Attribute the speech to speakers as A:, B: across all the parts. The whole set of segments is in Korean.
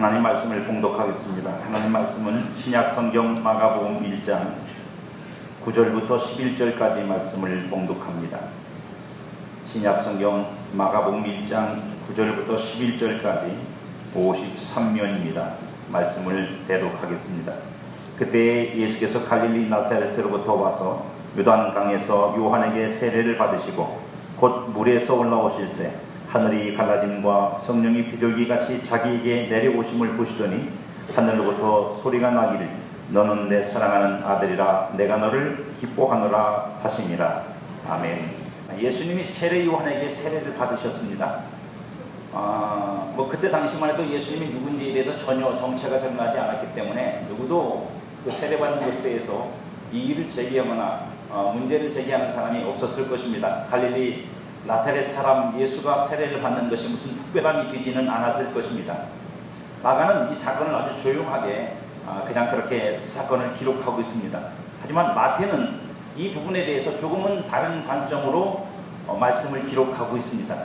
A: 하나님 말씀을 봉독하겠습니다. 하나님 말씀은 신약 성경 마가복음 1장 9절부터 11절까지 말씀을 봉독합니다. 신약 성경 마가복음 1장 9절부터 11절까지 53면입니다. 말씀을 대독하겠습니다. 그때 예수께서 갈릴리 나사렛으로부터 와서 요단강에서 요한에게 세례를 받으시고 곧 물에서 올라오실새 하늘이 갈라짐과 성령이 비둘기같이 자기에게 내려오심을 보시더니 하늘로부터 소리가 나기를 너는 내 사랑하는 아들이라 내가 너를 기뻐하노라 하시니라. 아멘. 예수님이 세례 요한에게 세례를 받으셨습니다. 그때 당시만 해도 예수님이 누군지에 대해서 전혀 정체가 드러나지 않았기 때문에 누구도 그 세례받는 것에 대해서 이의를 제기하거나 문제를 제기하는 사람이 없었을 것입니다. 갈릴리 나사렛 사람 예수가 세례를 받는 것이 무슨 특별함이 되지는 않았을 것입니다. 마가는 이 사건을 아주 조용하게 그냥 그렇게 사건을 기록하고 있습니다. 하지만 마태는 이 부분에 대해서 조금은 다른 관점으로 말씀을 기록하고 있습니다.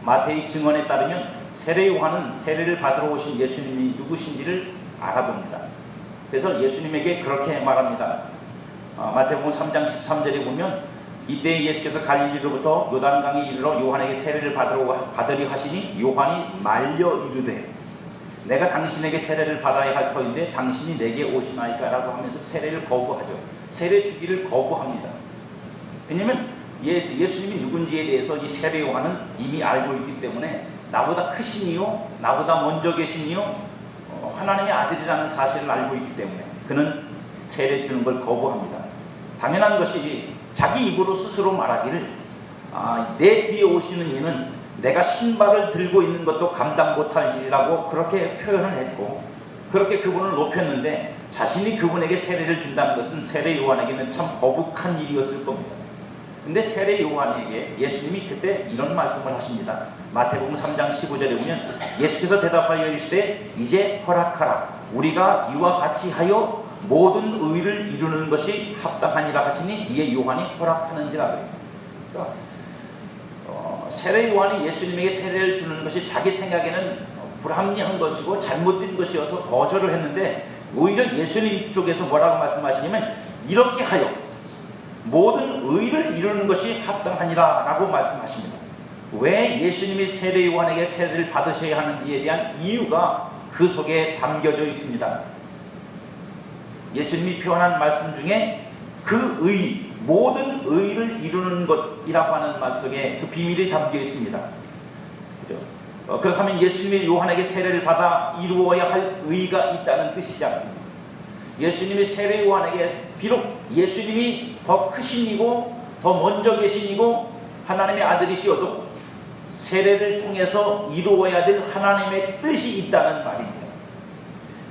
A: 마태의 증언에 따르면 세례 요한은 세례를 받으러 오신 예수님이 누구신지를 알아봅니다. 그래서 예수님에게 그렇게 말합니다. 마태복음 3장 13절에 보면 이때 예수께서 갈릴리로부터 요단강에 이르러 요한에게 세례를 받으려 하시니 요한이 말려 이르되 내가 당신에게 세례를 받아야 할 터인데 당신이 내게 오시나이까 라고 하면서 세례를 거부하죠. 세례 주기를 거부합니다. 왜냐하면 예수님이 누군지에 대해서 이 세례 요한은 이미 알고 있기 때문에 나보다 크시니요 나보다 먼저 계시니요 하나님의 아들이라는 사실을 알고 있기 때문에 그는 세례 주는 걸 거부합니다. 당연한 것이 자기 입으로 스스로 말하기를 내 뒤에 오시는 이는 내가 신발을 들고 있는 것도 감당 못할 일이라고 그렇게 표현을 했고 그렇게 그분을 높였는데 자신이 그분에게 세례를 준다는 것은 세례 요한에게는 참 거북한 일이었을 겁니다. 근데 세례 요한에게 예수님이 그때 이런 말씀을 하십니다. 마태복음 3장 15절에 보면 예수께서 대답하여 이르시되 이제 허락하라 우리가 이와 같이 하여 모든 의를 이루는 것이 합당하니라 하시니 이에 요한이 허락하는지라. 그러니까 세례 요한이 예수님에게 세례를 주는 것이 자기 생각에는 불합리한 것이고 잘못된 것이어서 거절을 했는데 오히려 예수님 쪽에서 뭐라고 말씀하시냐면 이렇게 하여 모든 의를 이루는 것이 합당하니라 라고 말씀하십니다. 왜 예수님이 세례 요한에게 세례를 받으셔야 하는지에 대한 이유가 그 속에 담겨져 있습니다. 예수님이 표현한 말씀 중에 그 의, 모든 의를 이루는 것이라고 하는 말 속에 그 비밀이 담겨 있습니다. 그죠? 그렇다면 예수님이 요한에게 세례를 받아 이루어야 할 의가 있다는 뜻이지 않습니까? 예수님이 세례 요한에게 비록 예수님이 더 크신 이고 더 먼저 계신 이고 하나님의 아들이시어도 세례를 통해서 이루어야 될 하나님의 뜻이 있다는 말입니다.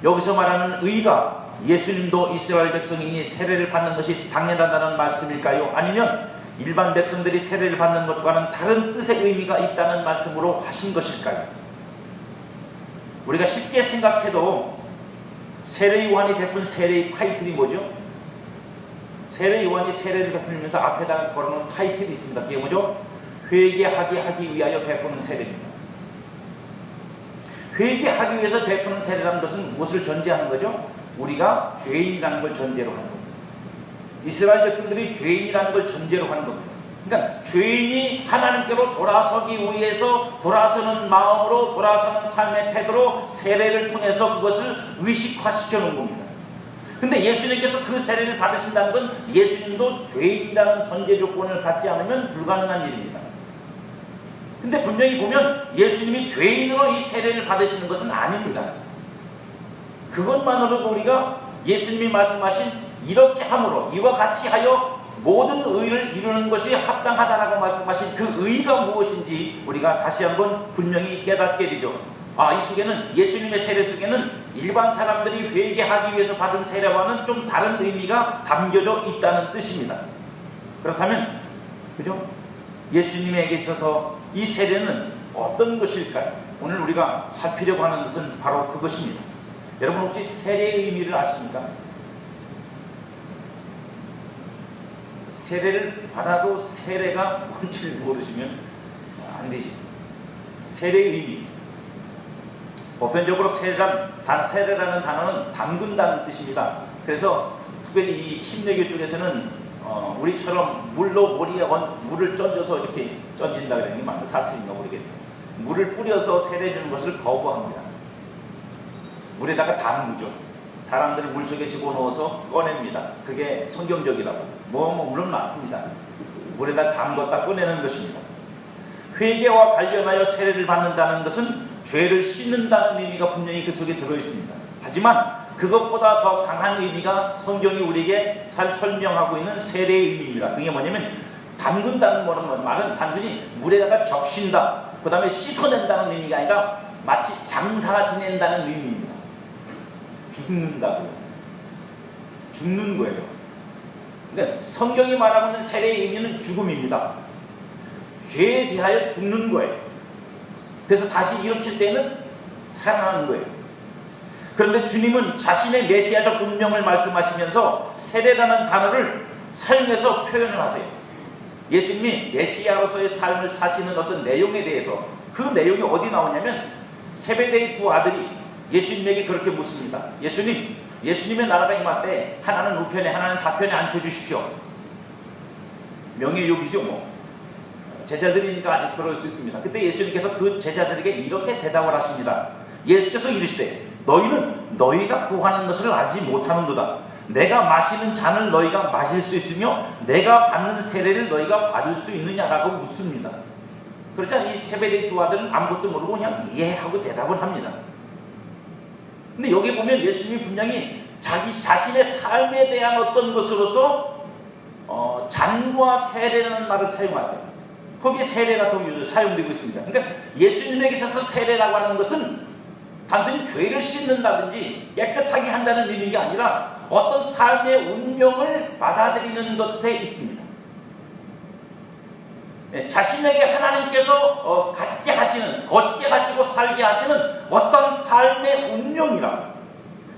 A: 여기서 말하는 의가 예수님도 이스라엘 백성이니 세례를 받는 것이 당연하다는 말씀일까요? 아니면 일반 백성들이 세례를 받는 것과는 다른 뜻의 의미가 있다는 말씀으로 하신 것일까요? 우리가 쉽게 생각해도 세례 요한이 베푼 세례의 타이틀이 뭐죠? 세례 요한이 세례를 베풀면서 앞에다가 걸어놓은 타이틀이 있습니다. 그게 뭐죠? 회개하게 하기 위하여 베푸는 세례입니다. 회개하기 위해서 베푸는 세례라는 것은 무엇을 전제하는 거죠? 우리가 죄인이라는 걸 전제로 하는 겁니다. 이스라엘 백성들이 죄인이라는 걸 전제로 하는 겁니다. 그러니까 죄인이 하나님께로 돌아서기 위해서 돌아서는 마음으로 돌아서는 삶의 태도로 세례를 통해서 그것을 의식화시켜 놓은 겁니다. 근데 예수님께서 그 세례를 받으신다는 건 예수님도 죄인이라는 전제 조건을 갖지 않으면 불가능한 일입니다. 근데 분명히 보면 예수님이 죄인으로 이 세례를 받으시는 것은 아닙니다. 그것만으로도 우리가 예수님이 말씀하신 이렇게 함으로 이와 같이 하여 모든 의를 이루는 것이 합당하다라고 말씀하신 그 의가 무엇인지 우리가 다시 한번 분명히 깨닫게 되죠. 이 속에는 예수님의 세례 속에는 일반 사람들이 회개하기 위해서 받은 세례와는 좀 다른 의미가 담겨져 있다는 뜻입니다. 그렇다면 그죠? 예수님에게 있어서 이 세례는 어떤 것일까요? 오늘 우리가 살피려고 하는 것은 바로 그것입니다. 여러분 혹시 세례의 의미를 아십니까? 세례를 받아도 세례가 뭔지를 모르시면 안 되지. 세례의 의미. 보편적으로 세례라는 단어는 담근다는 뜻입니다. 그래서 특별히 이 침례교 쪽에서는 우리처럼 물로 물을 쪄줘서 이렇게 쪄진다 그러는 게 맞나 사투리인가 모르겠네요. 물을 뿌려서 세례 주는 것을 거부합니다. 물에다가 담그죠. 사람들을 물속에 집어넣어서 꺼냅니다. 그게 성경적이라고. 물론 맞습니다. 물에다 담궜다 꺼내는 것입니다. 회개와 관련하여 세례를 받는다는 것은 죄를 씻는다는 의미가 분명히 그 속에 들어있습니다. 하지만 그것보다 더 강한 의미가 성경이 우리에게 설명하고 있는 세례의 의미입니다. 그게 뭐냐면 담근다는 말은 단순히 물에다가 적신다, 그 다음에 씻어낸다는 의미가 아니라 마치 장사 지낸다는 의미입니다. 죽는다고요. 죽는 거예요. 근데 성경이 말하고 있는 세례의 의미는 죽음입니다. 죄에 대하여 죽는 거예요. 그래서 다시 일으킬 때는 살아나는 거예요. 그런데 주님은 자신의 메시아적 운명을 말씀하시면서 세례라는 단어를 사용해서 표현을 하세요. 예수님이 메시아로서의 삶을 사시는 어떤 내용에 대해서, 그 내용이 어디 나오냐면 세베대의 두 아들이 예수님에게 그렇게 묻습니다. 예수님의 나라가 임할 때 하나는 우편에 하나는 좌편에 앉혀주십시오. 명예욕이죠. 제자들이니까 아직 그럴 수 있습니다. 그때 예수님께서 그 제자들에게 이렇게 대답을 하십니다. 예수께서 이르시되 너희는 너희가 구하는 것을 알지 못하는도다. 내가 마시는 잔을 너희가 마실 수 있으며 내가 받는 세례를 너희가 받을 수 있느냐라고 묻습니다. 그러자 이 세베대의 두 아들은 아무것도 모르고 그냥 이해하고 대답을 합니다. 근데 여기 보면 예수님이 분명히 자기 자신의 삶에 대한 어떤 것으로서 잔과 세례라는 말을 사용하세요. 거기에 세례가 사용되고 있습니다. 그러니까 예수님에게 있어서 세례라고 하는 것은 단순히 죄를 씻는다든지 깨끗하게 한다는 의미가 아니라 어떤 삶의 운명을 받아들이는 것에 있습니다. 자신에게 하나님께서 갖게 하시는, 걷게 하시고 살게 하시는 어떤 삶의 운명이라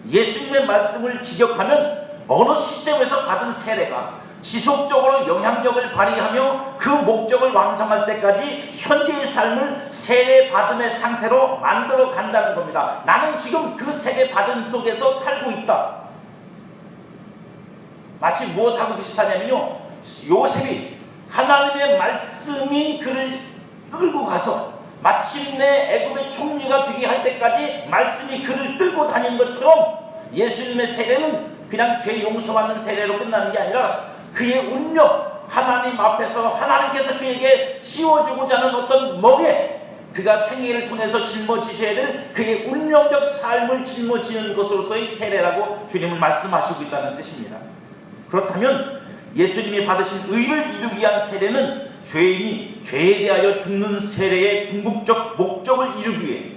A: 예수님의 말씀을 직역하면 어느 시점에서 받은 세례가 지속적으로 영향력을 발휘하며 그 목적을 완성할 때까지 현재의 삶을 세례받음의 상태로 만들어 간다는 겁니다. 나는 지금 그 세례받음 속에서 살고 있다. 마치 무엇하고 비슷하냐면요, 요셉이 하나님의 말씀이 그를 끌고 가서 마침내 애굽의 총리가 되게 할 때까지 말씀이 그를 끌고 다닌 것처럼 예수님의 세례는 그냥 죄 용서받는 세례로 끝나는 게 아니라 그의 운명, 하나님 앞에서 하나님께서 그에게 씌워주고자 하는 어떤 멍에 그가 생애를 통해서 짊어지셔야 될 그의 운명적 삶을 짊어지는 것으로서의 세례라고 주님은 말씀하시고 있다는 뜻입니다. 그렇다면 예수님이 받으신 의를 이루기 위한 세례는 죄인이 죄에 대하여 죽는 세례의 궁극적 목적을 이루기 위해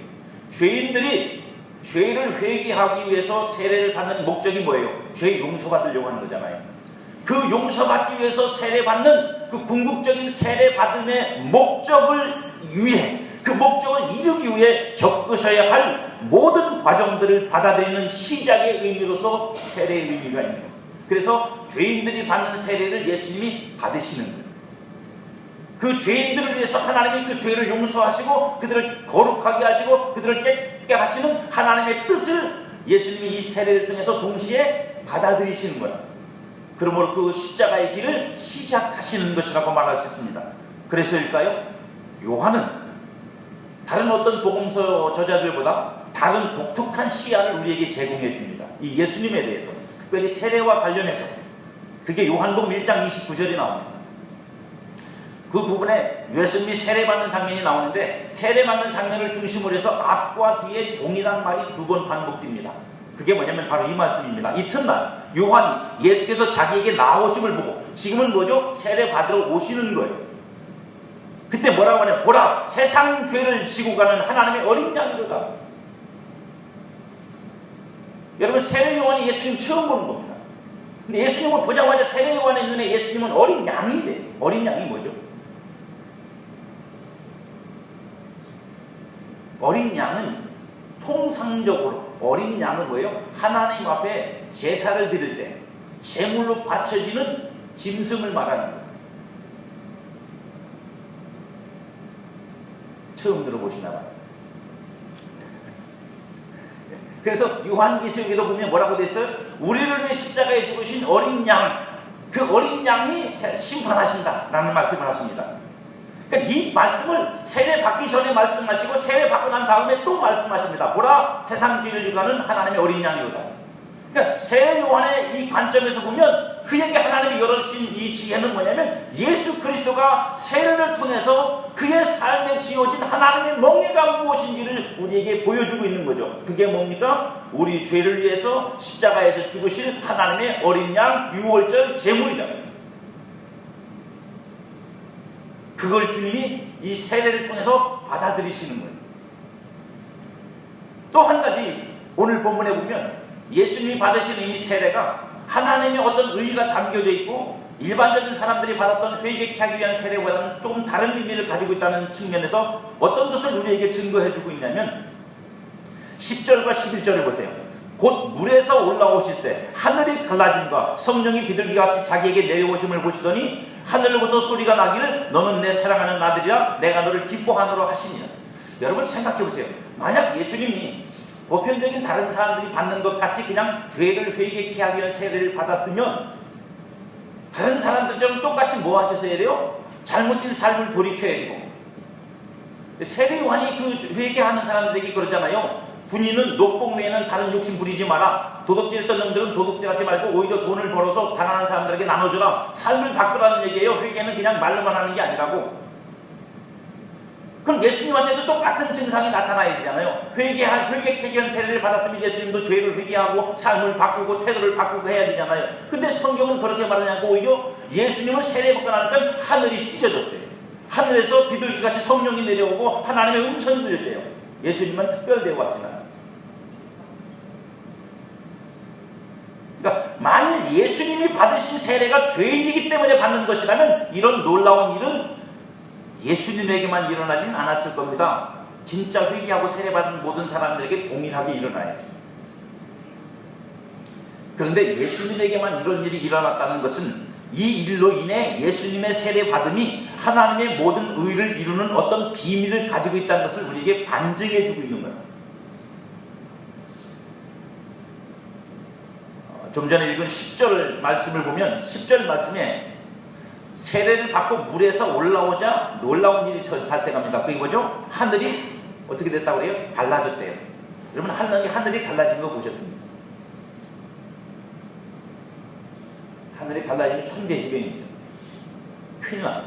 A: 죄인들이 죄를 회개하기 위해서 세례를 받는 목적이 뭐예요? 죄 용서받으려고 하는 거잖아요. 그 용서받기 위해서 세례받는 그 궁극적인 세례받음의 목적을 위해, 그 목적을 이루기 위해 겪으셔야 할 모든 과정들을 받아들이는 시작의 의미로서 세례의 의미가 있는 거예요. 그래서 죄인들이 받는 세례를 예수님이 받으시는 거예요. 그 죄인들을 위해서 하나님이 그 죄를 용서하시고 그들을 거룩하게 하시고 그들을 깨끗게 하시는 하나님의 뜻을 예수님이 이 세례를 통해서 동시에 받아들이시는 거예요. 그러므로 그 십자가의 길을 시작하시는 것이라고 말할 수 있습니다. 그래서일까요? 요한은 다른 어떤 복음서 저자들보다 다른 독특한 시야를 우리에게 제공해 줍니다. 이 예수님에 대해서, 특별히 세례와 관련해서. 그게 요한복음 1장 29절이 나옵니다. 그 부분에 예수님이 세례받는 장면이 나오는데 세례받는 장면을 중심으로 해서 앞과 뒤에 동일한 말이 두 번 반복됩니다. 그게 뭐냐면 바로 이 말씀입니다. 이튿날 요한이 예수께서 자기에게 나오심을 보고, 지금은 뭐죠? 세례 받으러 오시는 거예요. 그때 뭐라고 하냐? 보라, 세상 죄를 지고 가는 하나님의 어린 양이로다. 여러분, 세례 요한이 예수님 처음 보는 겁니다. 근데 예수님을 보자마자 세례 요한의 눈에 예수님은 어린 양이 돼. 어린 양이 뭐죠? 어린 양은 통상적으로 어린 양은 뭐예요? 하나님 앞에 제사를 드릴 때 제물로 바쳐지는 짐승을 말하는 거예요. 처음 들어보시나 봐요. 그래서 요한계시록에도 보면 뭐라고 돼 있어요? 우리를 위해 십자가에 죽으신 어린 양, 그 어린 양이 심판하신다라는 말씀을 하십니다. 그러니까 이 말씀을 세례 받기 전에 말씀하시고 세례 받고 난 다음에 또 말씀하십니다. 보라, 세상 죄를 지가는 하나님의 어린 양이로다. 그러니까 세례 요한의 이 관점에서 보면 그에게 하나님이 열어주신 이 지혜는 뭐냐면 예수 그리스도가 세례를 통해서 그의 삶에 지어진 하나님의 멍에가 무엇인지를 우리에게 보여주고 있는 거죠. 그게 뭡니까? 우리 죄를 위해서 십자가에서 죽으실 하나님의 어린 양 유월절 제물이다. 그걸 주님이 이 세례를 통해서 받아들이시는 거예요. 또 한 가지 오늘 본문에 보면 예수님이 받으시는 이 세례가 하나님의 어떤 의의가 담겨져 있고 일반적인 사람들이 받았던 회개케 하기 위한 세례보다는 조금 다른 의미를 가지고 있다는 측면에서 어떤 것을 우리에게 증거해주고 있냐면 10절과 11절을 보세요. 곧 물에서 올라오실새 하늘이 갈라짐과 성령이 비둘기가 같이 자기에게 내려오심을 보시더니 하늘로부터 소리가 나기를 너는 내 사랑하는 아들이라 내가 너를 기뻐하노라 하시니라. 여러분 생각해보세요. 만약 예수님이 보편적인 다른 사람들이 받는 것 같이 그냥 죄를 회개케 하기 위한 세례를 받았으면 다른 사람들처럼 똑같이 뭐 하셨어야 돼요? 잘못된 삶을 돌이켜야 되고, 세례 요한이 그 회개하는 사람들에게 그러잖아요. 군인은 녹복 외에는 다른 욕심 부리지 마라. 도둑질했던 놈들은 도둑질하지 말고 오히려 돈을 벌어서 가난한 사람들에게 나눠줘라. 삶을 바꾸라는 얘기예요. 회개는 그냥 말로만 하는 게 아니라고. 그럼 예수님한테도 똑같은 증상이 나타나야 되잖아요. 회개케 위한 세례를 받았으면 예수님도 죄를 회개하고 삶을 바꾸고 태도를 바꾸고 해야 되잖아요. 근데 성경은 그렇게 말하지 않고 오히려 예수님을 세례받고 나니까 하늘이 찢어졌대요. 하늘에서 비둘기같이 성령이 내려오고 하나님의 음성이 들렸대요. 예수님은 특별 대우하시나. 그러니까 만일 예수님이 받으신 세례가 죄인이기 때문에 받는 것이라면 이런 놀라운 일은 예수님에게만 일어나진 않았을 겁니다. 진짜 회개하고 세례받은 모든 사람들에게 동일하게 일어나야죠. 그런데 예수님에게만 이런 일이 일어났다는 것은 이 일로 인해 예수님의 세례받음이 하나님의 모든 의를 이루는 어떤 비밀을 가지고 있다는 것을 우리에게 반증해주고 있는 거예요. 좀 전에 읽은 10절 말씀을 보면 10절 말씀에 세례를 받고 물에서 올라오자 놀라운 일이 발생합니다. 그게 뭐죠? 하늘이 어떻게 됐다고 그래요? 갈라졌대요. 여러분 하늘이 갈라진 거 보셨습니까? 하늘이 갈라지면 천재지변이죠. 큰일 나.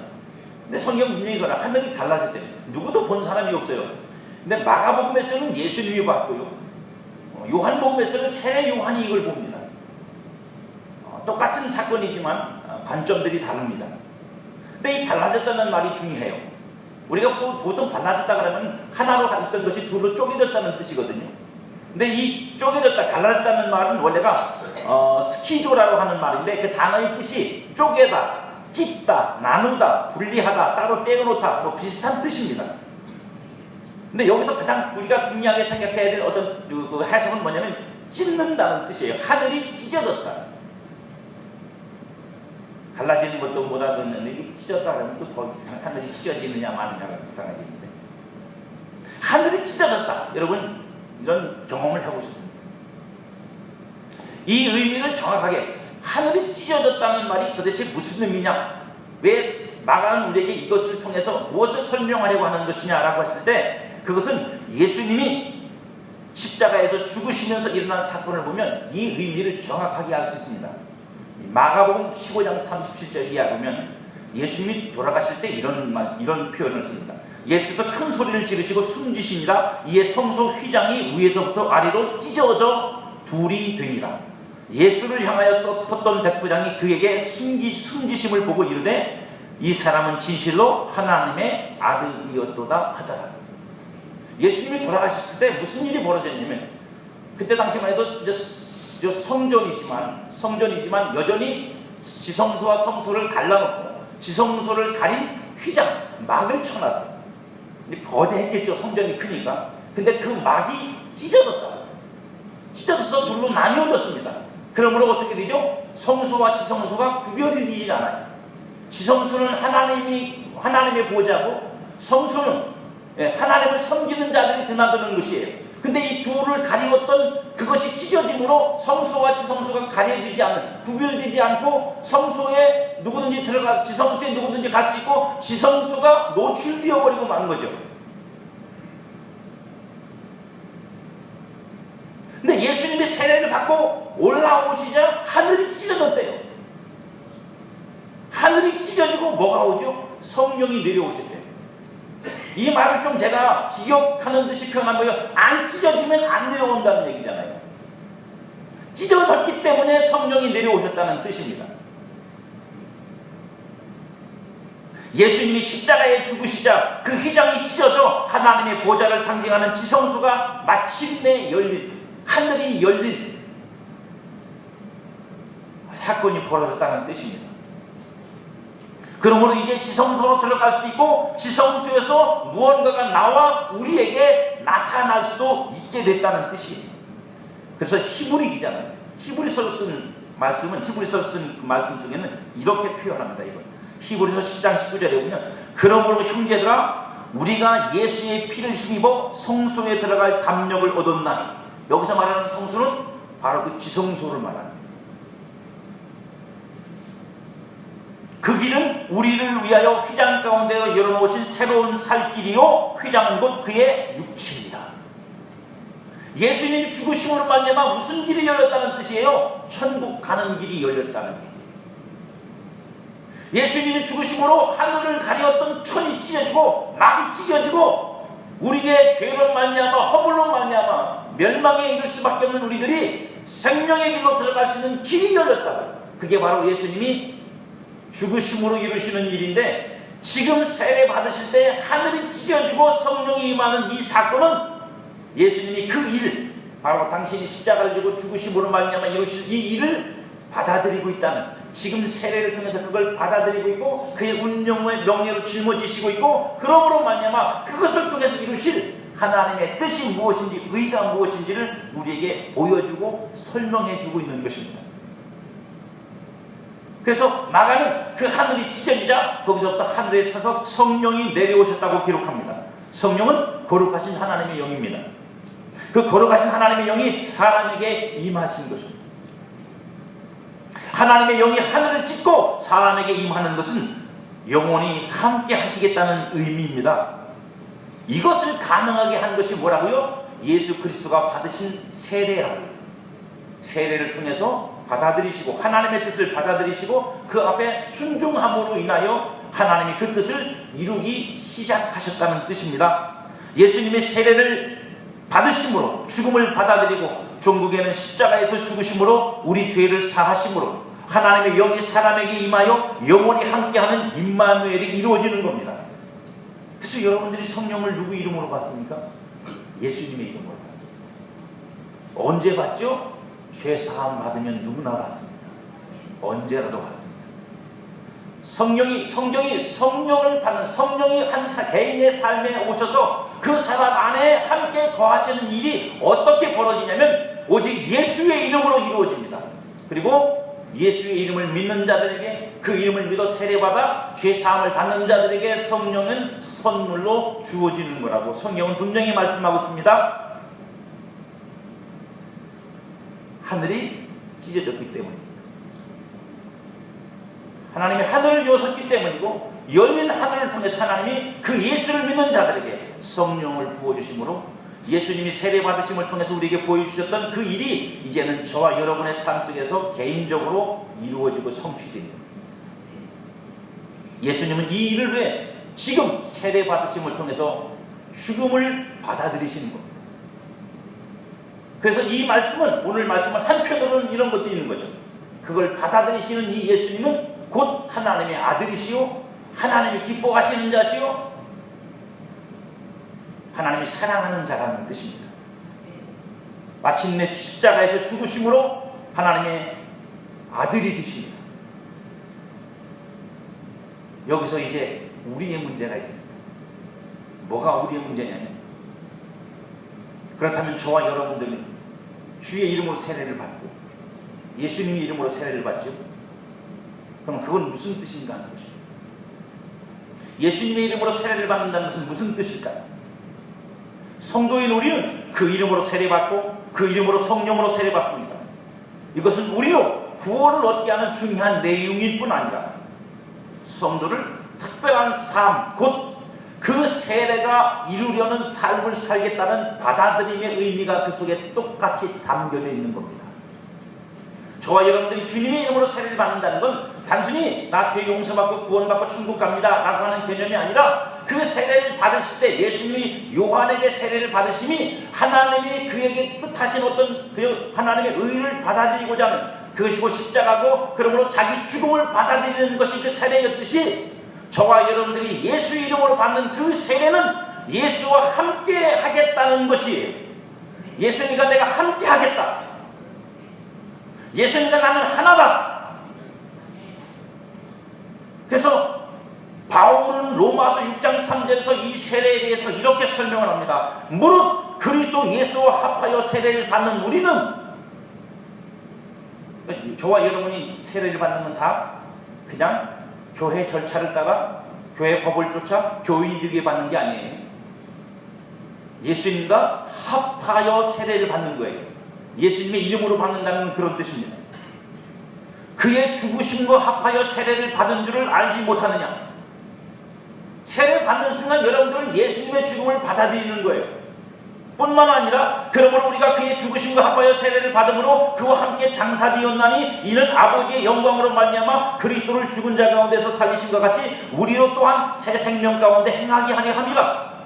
A: 근데 성경 분명히 그러나 하늘이 갈라졌대요. 누구도 본 사람이 없어요. 근데 마가복음에서는 예수님이 봤고요. 요한복음에서는 세례 요한이 이걸 봅니다. 똑같은 사건이지만 관점들이 다릅니다. 근데 이 달라졌다는 말이 중요해요. 우리가 보통 달라졌다 그러면 하나로 있던 것이 둘로 쪼개졌다는 뜻이거든요. 근데 이 쪼개졌다, 달라졌다는 말은 원래가 스키조라고 하는 말인데 그 단어의 뜻이 쪼개다, 찢다, 나누다, 분리하다, 따로 떼어놓다 뭐 비슷한 뜻입니다. 근데 여기서 가장 우리가 중요하게 생각해야 될 어떤 그 해석은 뭐냐면 찢는다는 뜻이에요. 하늘이 찢어졌다. 갈라지는 것도 못 알아듣는데 찢었다 그러면 또 더 하늘이 찢어지느냐 마느냐가 이상하겠는데 하늘이 찢어졌다. 여러분 이런 경험을 해보셨습니다. 이 의미를 정확하게 하늘이 찢어졌다는 말이 도대체 무슨 의미냐, 왜 마가는 우리에게 이것을 통해서 무엇을 설명하려고 하는 것이냐라고 했을 때 그것은 예수님이 십자가에서 죽으시면서 일어난 사건을 보면 이 의미를 정확하게 알 수 있습니다. 마가복음 15장 37절 이하 보면 예수님이 돌아가실 때 이런 표현을 씁니다. 예수께서 큰 소리를 지르시고 숨지시니라. 이에 성소 휘장이 위에서부터 아래로 찢어져 둘이 되니라. 예수를 향하여 섰던 백부장이 그에게 숨지심을 보고 이르되 이 사람은 진실로 하나님의 아들이었도다 하더라. 예수님이 돌아가셨을 때 무슨 일이 벌어졌냐면 그때 당시만 해도 성전이지만 여전히 지성소와 성소를 갈라놓고 지성소를 가린 휘장, 막을 쳐놨어요. 거대했겠죠. 성전이 크니까. 근데 그 막이 찢어졌다. 찢어져서 둘로 나뉘어졌습니다. 그러므로 어떻게 되죠? 성소와 지성소가 구별이 되지 않아요. 지성소는 하나님의 보좌고 성소는 하나님을 섬기는 자들이 드나드는 것이에요. 근데 이 둘을 가리웠던 그것이 찢어짐으로 성소와 지성소가 가려지지 않는, 구별되지 않고 성소에 누구든지 들어가, 지성소에 누구든지 갈 수 있고 지성소가 노출되어 버리고 만 거죠. 근데 예수님이 세례를 받고 올라오시자 하늘이 찢어졌대요. 하늘이 찢어지고 뭐가 오죠? 성령이 내려오셨대요. 이 말을 좀 제가 기억하는 듯이 표현한 거예요. 안 찢어지면 안 내려온다는 얘기잖아요. 찢어졌기 때문에 성령이 내려오셨다는 뜻입니다. 예수님이 십자가에 죽으시자 그 휘장이 찢어져 하나님의 보좌를 상징하는 지성소가 마침내 열릴, 하늘이 열린 사건이 벌어졌다는 뜻입니다. 그러므로 이제 지성소로 들어갈 수도 있고 지성소에서 무언가가 나와 우리에게 나타날 수도 있게 됐다는 뜻이에요. 그래서 히브리 기자는 히브리서를 쓴 말씀은 히브리서를 쓴 그 말씀 중에는 이렇게 표현합니다. 이거 히브리서 10장 19절에 보면 그러므로 형제들아 우리가 예수의 피를 힘입어 성소에 들어갈 담력을 얻었나니, 여기서 말하는 성소는 바로 그 지성소를 말합니다. 그 길은 우리를 위하여 휘장 가운데 열어놓으신 새로운 살 길이요 휘장은 곧 그의 육체입니다. 예수님이 죽으심으로 말미암아 무슨 길이 열렸다는 뜻이에요? 천국 가는 길이 열렸다는 길. 예수님이 죽으심으로 하늘을 가리었던 천이 찢어지고 막이 찢어지고 우리의 죄로 말미암아 허물로 말미암아 멸망에 이를 수밖에 없는 우리들이 생명의 길로 들어갈 수 있는 길이 열렸다고요. 그게 바로 예수님이 죽으심으로 이루시는 일인데, 지금 세례 받으실 때 하늘이 찢어지고 성령이 임하는 이 사건은 예수님이 그 일, 바로 당신이 십자가를 지고 죽으심으로 말미암아 이루실 이 일을 받아들이고 있다는, 지금 세례를 통해서 그걸 받아들이고 있고 그의 운명의 명예로 짊어지시고 있고, 그러므로 말미암아 그것을 통해서 이루실 하나님의 뜻이 무엇인지, 의가 무엇인지를 우리에게 보여주고 설명해주고 있는 것입니다. 그래서 마가는 그 하늘이 찢어지자 거기서부터 하늘에 서서 성령이 내려오셨다고 기록합니다. 성령은 거룩하신 하나님의 영입니다. 그 거룩하신 하나님의 영이 사람에게 임하신 것입니다. 하나님의 영이 하늘을 찢고 사람에게 임하는 것은 영원히 함께 하시겠다는 의미입니다. 이것을 가능하게 한 것이 뭐라고요? 예수 그리스도가 받으신 세례라고요. 세례를 통해서 받아들이시고 하나님의 뜻을 받아들이시고 그 앞에 순종함으로 인하여 하나님이 그 뜻을 이루기 시작하셨다는 뜻입니다. 예수님의 세례를 받으심으로 죽음을 받아들이고 종국에는 십자가에서 죽으심으로 우리 죄를 사하심으로 하나님의 영이 사람에게 임하여 영원히 함께하는 임마누엘이 이루어지는 겁니다. 그래서 여러분들이 성령을 누구 이름으로 받습니까? 예수님의 이름으로 받습니다. 언제 받죠? 죄 사함 받으면 누구나 받습니다. 언제라도 받습니다. 성령을 받는, 성령이 한 개인의 삶에 오셔서 그 사람 안에 함께 거하시는 일이 어떻게 벌어지냐면 오직 예수의 이름으로 이루어집니다. 그리고 예수의 이름을 믿는 자들에게, 그 이름을 믿어 세례받아 죄 사함을 받는 자들에게 성령은 선물로 주어지는 거라고 성경은 분명히 말씀하고 있습니다. 하늘이 찢어졌기 때문입니다. 하나님이 하늘을 여셨기 때문이고, 열린 하늘을 통해서 하나님이 그 예수를 믿는 자들에게 성령을 부어주심으로 예수님이 세례받으심을 통해서 우리에게 보여주셨던 그 일이 이제는 저와 여러분의 삶 속에서 개인적으로 이루어지고 성취됩니다. 예수님은 이 일을 위해 지금 세례받으심을 통해서 죽음을 받아들이시는 겁니다. 그래서 이 말씀은, 오늘 말씀은 한편으로는 이런 것도 있는 거죠. 그걸 받아들이시는 이 예수님은 곧 하나님의 아들이시오, 하나님이 기뻐하시는 자시오, 하나님이 사랑하는 자라는 뜻입니다. 마침내 십자가에서 죽으심으로 하나님의 아들이 되십니다. 여기서 이제 우리의 문제가 있습니다. 뭐가 우리의 문제냐면, 그렇다면 저와 여러분들은 주의 이름으로 세례를 받고 예수님의 이름으로 세례를 받죠. 그럼 그건 무슨 뜻인가 하는 것입니다. 예수님의 이름으로 세례를 받는다는 것은 무슨 뜻일까요? 성도인 우리는 그 이름으로 세례받고 그 이름으로 성령으로 세례받습니다. 이것은 우리로 구원을 얻게 하는 중요한 내용일 뿐 아니라 성도를 특별한 삶, 곧 그 세례가 이루려는 삶을 살겠다는 받아들임의 의미가 그 속에 똑같이 담겨져 있는 겁니다. 저와 여러분들이 주님의 이름으로 세례를 받는다는 건 단순히 나 죄 용서받고 구원받고 천국 갑니다 라고 하는 개념이 아니라 그 세례를 받으실 때 예수님이 요한에게 세례를 받으심이 하나님이 그에게 뜻하신 어떤 그 하나님의 의를 받아들이고자 하는 그것이고 십자가고 그러므로 자기 죽음을 받아들이는 것이 그 세례였듯이 저와 여러분들이 예수 이름으로 받는 그 세례는 예수와 함께 하겠다는 것이에요. 예수님과 내가 함께 하겠다. 예수님과 나는 하나다. 그래서 바울은 로마서 6장 3절에서 이 세례에 대해서 이렇게 설명을 합니다. 무릇 그리스도 예수와 합하여 세례를 받는 우리는, 저와 여러분이 세례를 받는 건 다 그냥 교회 절차를 따라 교회 법을 쫓아 교인이 되게 받는 게 아니에요. 예수님과 합하여 세례를 받는 거예요. 예수님의 이름으로 받는다는 그런 뜻입니다. 그의 죽으심과 합하여 세례를 받은 줄을 알지 못하느냐. 세례를 받는 순간 여러분들은 예수님의 죽음을 받아들이는 거예요. 뿐만 아니라 그러므로 우리가 그의 죽으심과 합하여 세례를 받음으로 그와 함께 장사되었나니 이는 아버지의 영광으로 말미암아 그리스도를 죽은 자 가운데서 살리심과 같이 우리로 또한 새 생명 가운데 행하게 하려 함이라.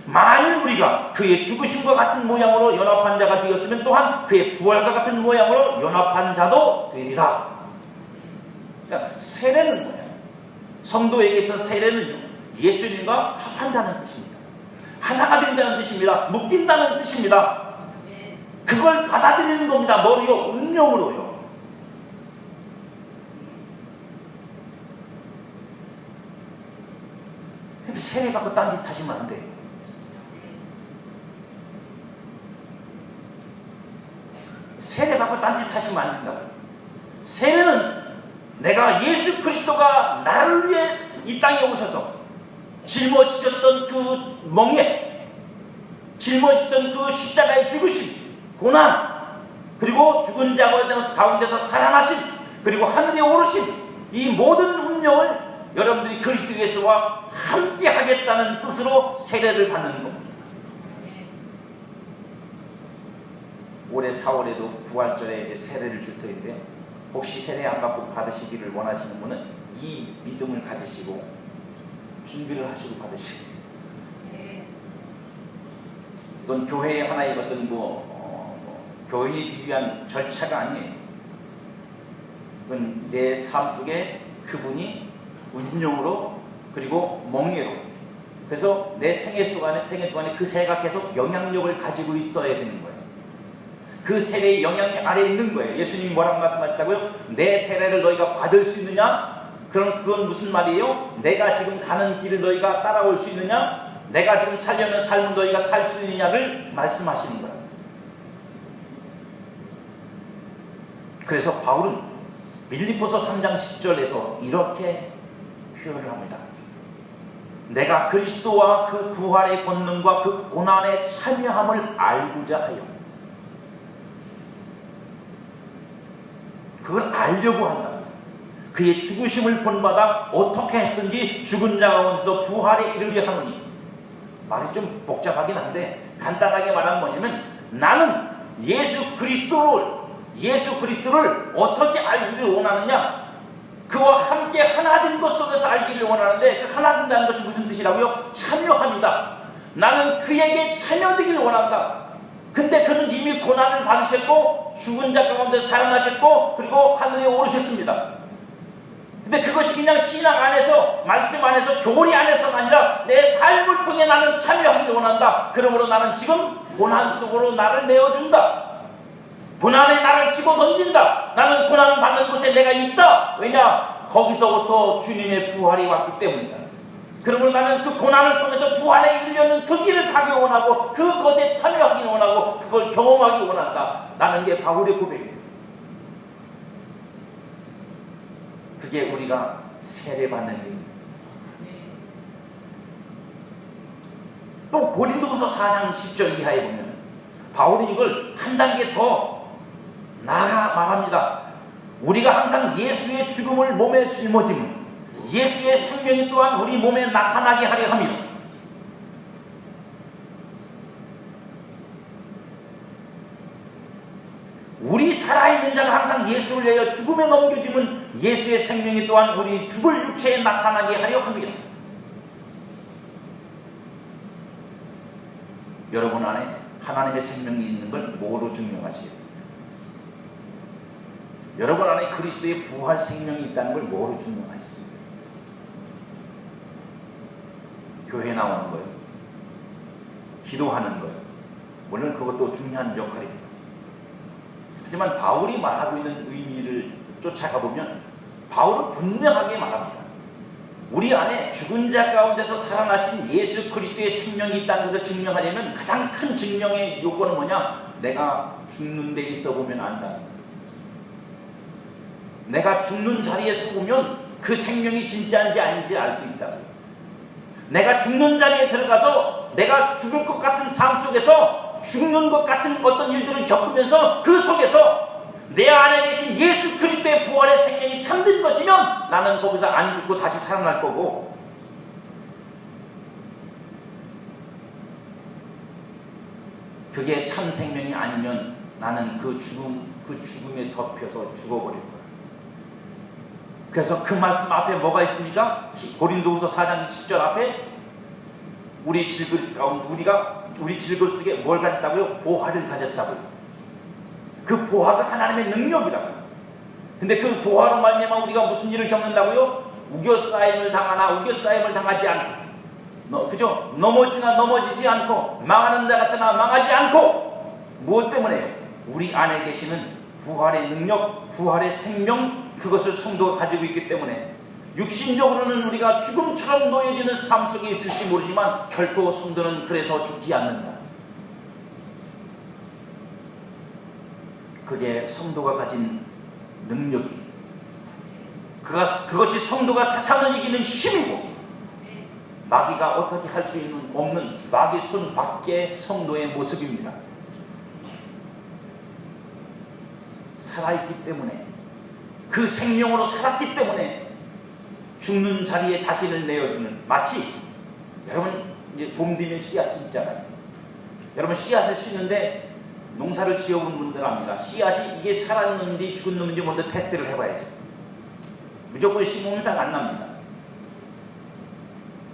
A: 만일 우리가 그의 죽으심과 같은 모양으로 연합한 자가 되었으면 또한 그의 부활과 같은 모양으로 연합한 자도 되리라. 그러니까 세례는 뭐냐? 성도에게 있어서 세례는 예수님과 합한다는 뜻입니다. 하나가 된다는 뜻입니다. 묶인다는 뜻입니다. 그걸 받아들이는 겁니다. 머리요, 운명으로요. 세례 받고 딴짓 하시면 안 돼요. 세례 받고 딴짓 하시면 안 된다고. 세례는 내가 예수 그리스도가 나를 위해 이 땅에 오셔서 짊어지셨던 그 멍에, 짊어지셨던 그 십자가의 죽으심, 고난, 그리고 죽은 자 가운데서 살아나신, 그리고 하늘에 오르신 이 모든 운명을 여러분들이 그리스도 예수와 함께 하겠다는 뜻으로 세례를 받는 겁니다. 올해 4월에도 부활절에 세례를 줄 터인데 혹시 세례 안 받고 받으시기를 원하시는 분은 이 믿음을 가지시고 준비를 하시고 받으시고, 이건 교회의 하나의 어떤 교인이 되기 위한 절차가 아니에요. 이건 내 삶 속에 그분이 운명으로 그리고 멍에로, 그래서 내 생애 동안에 그 세가 계속 영향력을 가지고 있어야 되는 거예요. 그 세례의 영향 아래에 있는 거예요. 예수님이 뭐라고 말씀하셨다고요? 내 세례를 너희가 받을 수 있느냐? 그럼 그건 무슨 말이에요? 내가 지금 가는 길을 너희가 따라올 수 있느냐? 내가 지금 살려는 삶을 너희가 살 수 있느냐를 말씀하시는 거예요. 그래서 바울은 빌립보서 3장 10절에서 이렇게 표현을 합니다. 내가 그리스도와 그 부활의 권능과 그 고난의 참여함을 알고자 하여, 그걸 알려고 한다. 그의 죽으심을 본받아 어떻게 했든지 죽은 자 가운데서 부활에 이르려 하노니. 말이 좀 복잡하긴 한데 간단하게 말하면 뭐냐면, 나는 예수 그리스도를 어떻게 알기를 원하느냐? 그와 함께 하나 된 것 속에서 알기를 원하는데, 그 하나 된다는 것이 무슨 뜻이라고요? 참여합니다. 나는 그에게 참여되기를 원한다. 근데 그는 이미 고난을 받으셨고 죽은 자 가운데 살아나셨고 그리고 하늘에 오르셨습니다. 근데 그것이 그냥 신앙 안에서, 말씀 안에서, 교리 안에서가 아니라 내 삶을 통해 나는 참여하기를 원한다. 그러므로 나는 지금 고난 속으로 나를 내어준다. 고난에 나를 집어던진다. 나는 고난 받는 곳에 내가 있다. 왜냐? 거기서부터 주님의 부활이 왔기 때문이다. 그러므로 나는 그 고난을 통해서 부활에 이르려는 그 길을 가기 원하고 그것에 참여하기 원하고 그걸 경험하기 원한다. 라는 게 바울의 고백입니다. 그게 우리가 세례받는 일입니다. 또 고린도후서 4장 10절 이하에 보면 바울은 이걸 한 단계 더 나아가 말합니다. 우리가 항상 예수의 죽음을 몸에 짊어지면 예수의 생명이 또한 우리 몸에 나타나게 하려 합니다. 우리 살아있는 자가 항상 예수를 위하여 죽음에 넘겨지면 예수의 생명이 또한 우리 죽을 육체에 나타나게 하려 합니다. 여러분 안에 하나님의 생명이 있는 걸 뭐로 증명하시겠습니까? 여러분 안에 그리스도의 부활 생명이 있다는 걸 뭐로 증명하시겠어요? 교회 나오는 거예요. 기도하는 거예요. 물론 그것도 중요한 역할입니다. 하지만 바울이 말하고 있는 의미를 쫓아가 보면 바울은 분명하게 말합니다. 우리 안에 죽은 자 가운데서 살아나신 예수 그리스도의 생명이 있다는 것을 증명하려면 가장 큰 증명의 요건은 뭐냐? 내가 죽는 데 있어 보면 안다. 내가 죽는 자리에 서보면 그 생명이 진짜인지 아닌지 알 수 있다. 내가 죽는 자리에 들어가서 내가 죽을 것 같은 삶 속에서 죽는 것 같은 어떤 일들을 겪으면서 그 속에서 내 안에 계신 예수 그리스도의 부활의 생명이 참된 것이면 나는 거기서 안 죽고 다시 살아날 거고, 그게 참 생명이 아니면 나는 그 죽음에 덮여서 죽어버릴 거야. 그래서 그 말씀 앞에 뭐가 있습니까? 고린도후서 4장 10절 앞에 우리 질글 가운데 우리 질글 속에 뭘 가졌다고요? 보화를 가졌다고요. 그 보화가 하나님의 능력이라고요. 근데 그 보화로 말미암아 우리가 무슨 일을 겪는다고요? 우겨싸임을 당하나 우겨싸임을 당하지 않고, 그죠? 넘어지지 않고, 망하는 자 같으나 망하지 않고. 무엇 때문에요? 우리 안에 계시는 부활의 능력, 부활의 생명, 그것을 성도가 가지고 있기 때문에 육신적으로는 우리가 죽음처럼 놓여지는 삶 속에 있을지 모르지만 결코 성도는 그래서 죽지 않는다. 그게 성도가 가진 능력이, 그것이 성도가 세상을 이기는 힘이고, 마귀가 어떻게 할 수 없는 마귀 손 밖의 성도의 모습입니다. 살아있기 때문에, 그 생명으로 살았기 때문에 죽는 자리에 자신을 내어주는, 마치 여러분 이제 봄 되면 씨앗 심잖아요. 여러분 씨앗을 심는데 농사를 지어본 분들 압니다. 씨앗이 이게 살았는지 죽은 놈인지 먼저 테스트를 해봐야죠. 무조건 심으면 싹 안 납니다.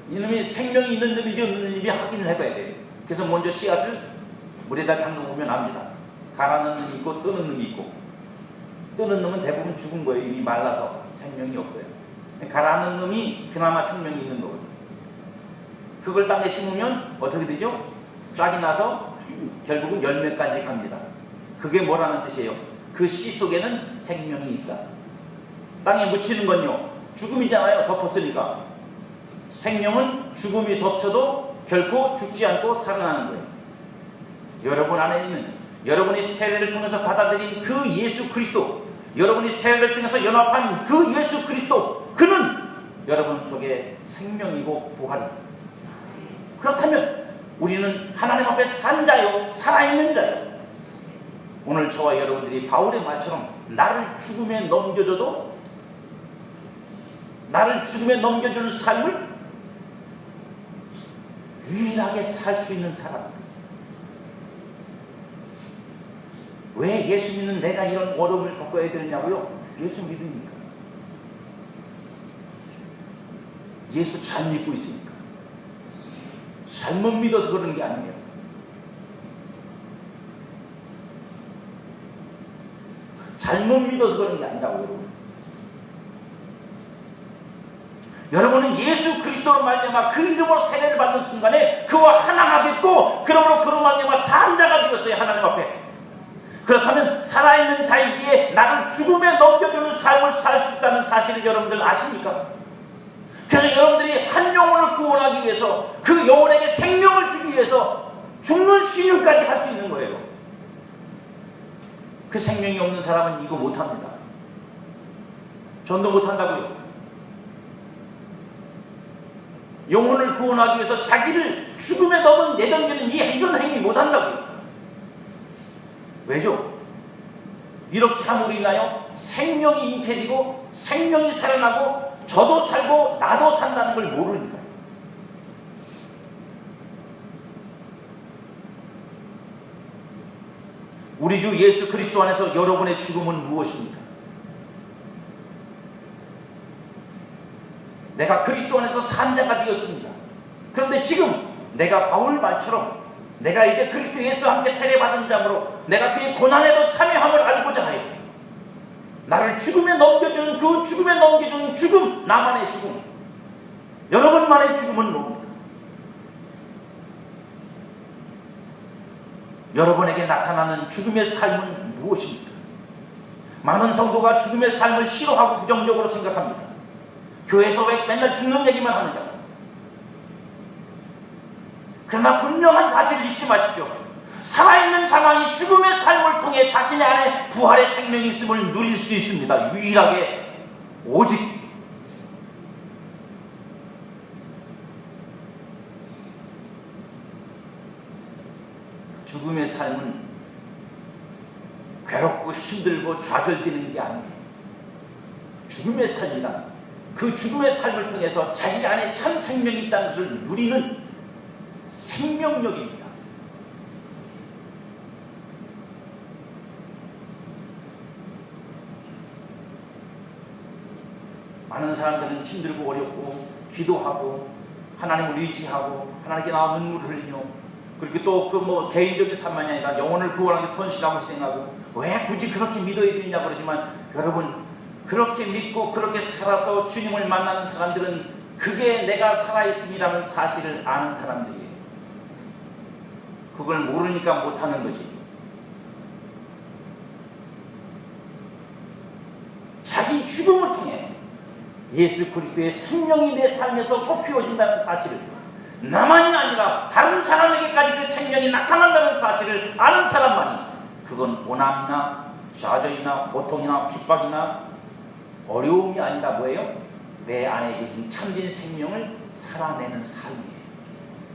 A: 이놈이 생명이 있는 놈인지 없는 놈인지 확인을 해봐야 돼요. 그래서 먼저 씨앗을 물에다 담궈보면 압니다. 가라는 놈이 있고 뜨는 놈이 있고, 뜨는 놈은 대부분 죽은 거예요. 이미 말라서 생명이 없어요. 가라앉는 놈이 그나마 생명이 있는 거거든요. 그걸 땅에 심으면 어떻게 되죠? 싹이 나서 결국은 열매까지 갑니다. 그게 뭐라는 뜻이에요? 그 씨 속에는 생명이 있다. 땅에 묻히는 건요, 죽음이잖아요. 덮었으니까. 생명은 죽음이 덮쳐도 결코 죽지 않고 살아나는 거예요. 여러분 안에 있는, 여러분이 세례를 통해서 받아들인 그 예수 그리스도, 여러분이 세례를 통해서 연합한 그 예수 그리스도, 그는 여러분 속에 생명이고 부활이다. 그렇다면 우리는 하나님 앞에 산 자요, 살아있는 자요. 오늘 저와 여러분들이 바울의 말처럼 나를 죽음에 넘겨줘도, 나를 죽음에 넘겨주는 삶을 유일하게 살 수 있는 사람. 왜 예수 믿는 내가 이런 어려움을 겪어야 되느냐고요? 예수 믿으니까. 예수 잘 믿고 있으니까. 잘못 믿어서 그러는 게 아니에요. 잘못 믿어서 그러는 게 아니라고, 여러분. 여러분은 예수 그리스도로 말미암아 그 이름으로 세례를 받는 순간에 그와 하나가 됐고, 그러므로 그로 말미암아 산 자가 되었어요, 하나님 앞에. 그렇다면 살아있는 자이기에 나를 죽음에 넘겨주는 삶을 살 수 있다는 사실을 여러분들 아십니까? 그래서 여러분들이 한 영혼을 구원하기 위해서, 그 영혼에게 생명을 주기 위해서 죽는 신용까지 할 수 있는 거예요. 그 생명이 없는 사람은 이거 못합니다. 전도 못한다고요. 영혼을 구원하기 위해서 자기를 죽음에 넘은 내던지는 이런 행위 못한다고요. 왜죠? 이렇게 함으로 인하여 생명이 잉태되고 생명이 살아나고 저도 살고 나도 산다는 걸 모르니까. 우리 주 예수 그리스도 안에서 여러분의 죽음은 무엇입니까? 내가 그리스도 안에서 산 자가 되었습니다. 그런데 지금 내가 바울 말처럼 내가 이제 그리스도 예수와 함께 세례받은 자므로 내가 그의 고난에도 참여함을 알고자 하여 나를 죽음에 넘겨주는 그 죽음에 넘겨주는 죽음, 나만의 죽음, 여러분만의 죽음은 뭡니까? 여러분에게 나타나는 죽음의 삶은 무엇입니까? 많은 성도가 죽음의 삶을 싫어하고 부정적으로 생각합니다. 교회에서 왜 맨날 죽는 얘기만 하느냐? 그러나 분명한 사실을 잊지 마십시오. 살아있는 자만이 죽음의 삶을 통해 자신의 안에 부활의 생명이 있음을 누릴 수 있습니다. 유일하게 오직 죽음의 삶은 괴롭고 힘들고 좌절되는 게 아니에요. 죽음의 삶이란 그 죽음의 삶을 통해서 자기 안에 참 생명이 있다는 것을 누리는 생명력입니다. 많은 사람들은 힘들고 어렵고 기도하고 하나님을 의지하고 하나님께 나와 눈물을 흘리며 그렇게 또 그 뭐 개인적인 삶만이 아니라 영혼을 구원하기 선실하고 생각하고 왜 굳이 그렇게 믿어야 되냐 그러지만 여러분 그렇게 믿고 그렇게 살아서 주님을 만나는 사람들은 그게 내가 살아있음이라는 사실을 아는 사람들이에요. 그걸 모르니까 못하는 거지. 자기 죽음을 통해 예수 그리스도의 생명이 내 삶에서 쏟아진다는 사실을 나만이 아니라 다른 사람에게까지 그 생명이 나타난다는 사실을 아는 사람만이 그건 고난이나 좌절이나 고통이나 핍박이나 어려움이 아니라 뭐예요? 내 안에 계신 참된 생명을 살아내는 삶이에요.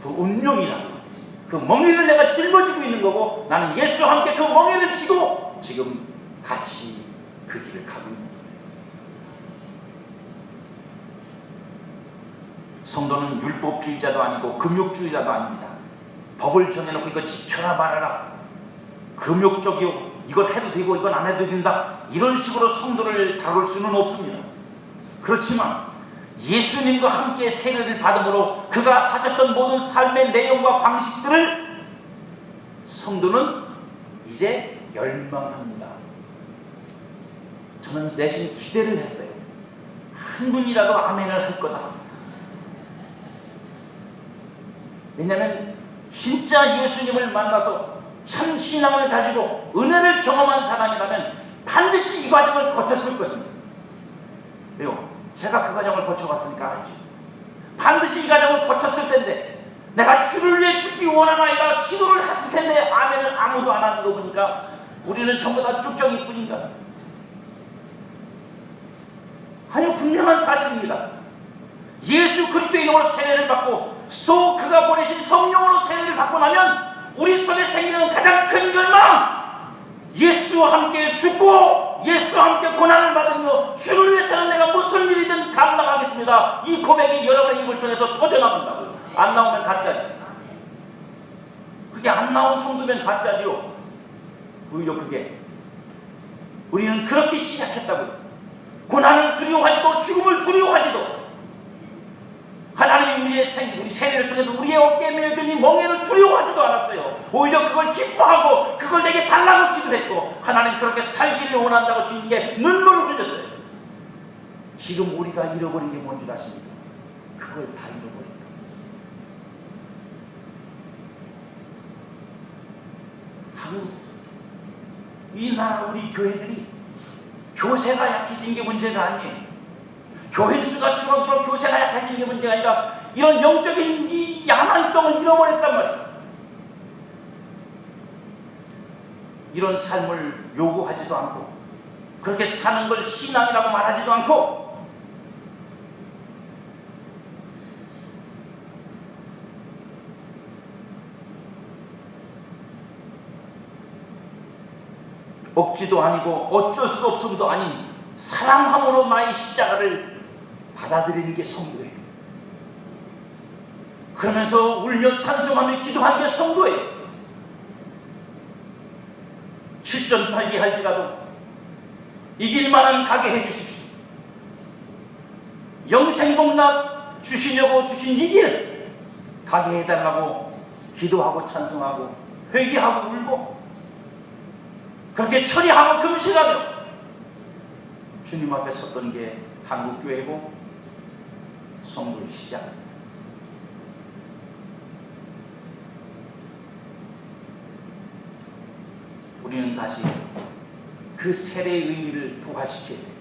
A: 그 운명이라고 그 멍에를 내가 짊어지고 있는 거고 나는 예수와 함께 그 멍에를 지고 지금 같이 그 길을 가고 있는 거예요. 성도는 율법주의자도 아니고 금욕주의자도 아닙니다. 법을 정해놓고 이거 지켜라 말아라. 금욕적이요. 이건 해도 되고 이건 안 해도 된다. 이런 식으로 성도를 다룰 수는 없습니다. 그렇지만 예수님과 함께 세례를 받음으로 그가 사셨던 모든 삶의 내용과 방식들을 성도는 이제 열망합니다. 저는 내심 기대를 했어요. 한 분이라도 아멘을 할 거다. 왜냐하면 진짜 예수님을 만나서 참 신앙을 가지고 은혜를 경험한 사람이라면 반드시 이 과정을 거쳤을 것입니다. 왜요? 제가 그 과정을 거쳐갔으니까 알죠. 반드시 이 과정을 거쳤을 텐데 내가 주를 위해 죽기 원하나이다 기도를 했을 텐데 아멘을 아무도 안 하는 거 보니까 우리는 전부 다 쭉정이 뿐인가? 아니요, 분명한 사실입니다. 예수 그리스도의 이름으로 세례를 받고 또 그가 보내신 성령으로 세례를 받고 나면 우리 속에 생기는 가장 큰 열망, 예수와 함께 죽고 예수와 함께 고난을 받으며 주를 위해서는 내가 무슨 일이든 감당하겠습니다. 이 고백이 여러분의 입을 통해서 터져나온다고요. 안 나오면 가짜지. 그게 안 나온 성도면 가짜죠. 오히려 그게 우리는 그렇게 시작했다고요. 고난을 두려워하지도 죽음을 두려워하지도 하나님이 우리 세례를 통해서 우리의 어깨에 매어진 이 멍에를 두려워하지도 않았어요. 오히려 그걸 기뻐하고 그걸 내게 달라고 기도했고 하나님 그렇게 살기를 원한다고 주님께 눈물을 흘렸어요. 지금 우리가 잃어버린 게 뭔지 아십니까? 그걸 다 잃어버린 거예요. 이 나라 우리 교회들이 교세가 약해진 게 문제가 아니에요. 교회 수가 줄어들어 교세가 약해진 게 문제가 아니라 이런 영적인 이 야만성을 잃어버렸단 말이에요. 이런 삶을 요구하지도 않고 그렇게 사는 걸 신앙이라고 말하지도 않고 억지도 아니고 어쩔 수 없음도 아닌 사랑함으로 나의 십자가를 받아들이는 게 성도예요. 그러면서 울며 찬송하며 기도하는 게 성도예요. 칠전팔기할지라도 이길 만한 가게 해주십시오. 영생복락 주시려고 주신 이 길 가게 해달라고 기도하고 찬송하고 회개하고 울고 그렇게 처리하고 금식하며 주님 앞에 섰던 게 한국교회고 성도의 시작입니다. 우리는 다시 그 세례의 의미를 부활시켜야 돼요.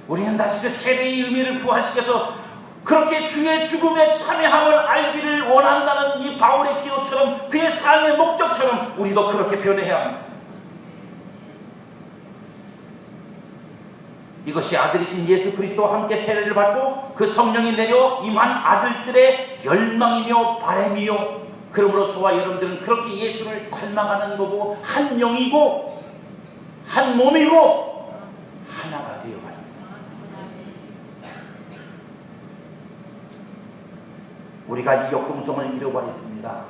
A: 우리는 다시 그 세례의 의미를 부활시켜서 그렇게 주의 죽음에 참여함을 알기를 원한다는 이 바울의 기도처럼 그의 삶의 목적처럼 우리도 그렇게 변해야 합니다. 이것이 아들이신 예수 그리스도와 함께 세례를 받고 그 성령이 내려 임한 아들들의 열망이며 바람이요, 그러므로 저와 여러분들은 그렇게 예수를 닮아가는 거고 한 영이고 한 몸이고 하나가 되어가는 겁니다. 우리가 이 역동성을 잃어버렸습니다.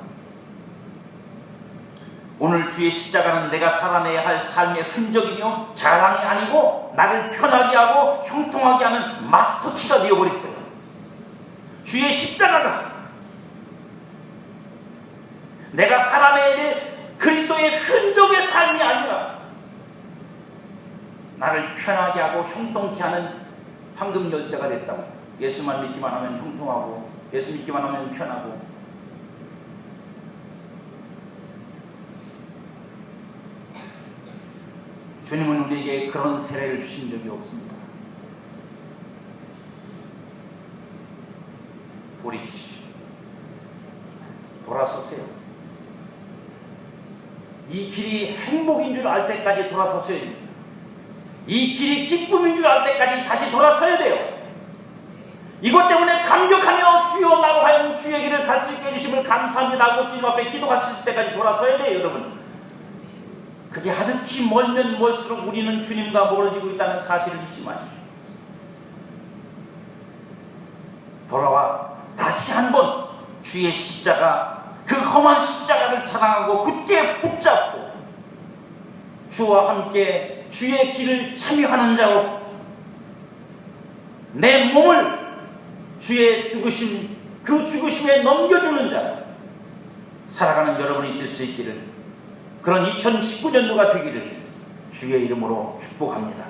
A: 오늘 주의 십자가는 내가 살아내야 할 삶의 흔적이며 자랑이 아니고 나를 편하게 하고 형통하게 하는 마스터키가 되어버렸어요. 주의 십자가가 내가 살아내야 될 그리스도의 흔적의 삶이 아니라 나를 편하게 하고 형통케 하는 황금 열쇠가 됐다고. 예수만 믿기만 하면 형통하고 예수 믿기만 하면 편하고. 주님은 우리에게 그런 세례를 주신 적이 없습니다. 돌이키십시오. 돌아서세요. 이 길이 행복인 줄 알 때까지 돌아서셔야 됩니다. 이 길이 기쁨인 줄 알 때까지 다시 돌아서야 돼요. 이것 때문에 감격하며 주여 나로 하여금 주의 길을 갈 수 있게 해주심을 감사합니다 하고 주님 앞에 기도할 수 있을 때까지 돌아서야 돼요, 여러분. 그게 하듯이 멀면 멀수록 우리는 주님과 멀어지고 있다는 사실을 잊지 마십시오. 돌아와 다시 한번 주의 십자가, 그 험한 십자가를 사랑하고 굳게 붙잡고 주와 함께 주의 길을 참여하는 자로 내 몸을 주의 죽으심, 그 죽으심에 넘겨주는 자 살아가는 여러분이 될 수 있기를, 그런 2019년도가 되기를 주의 이름으로 축복합니다.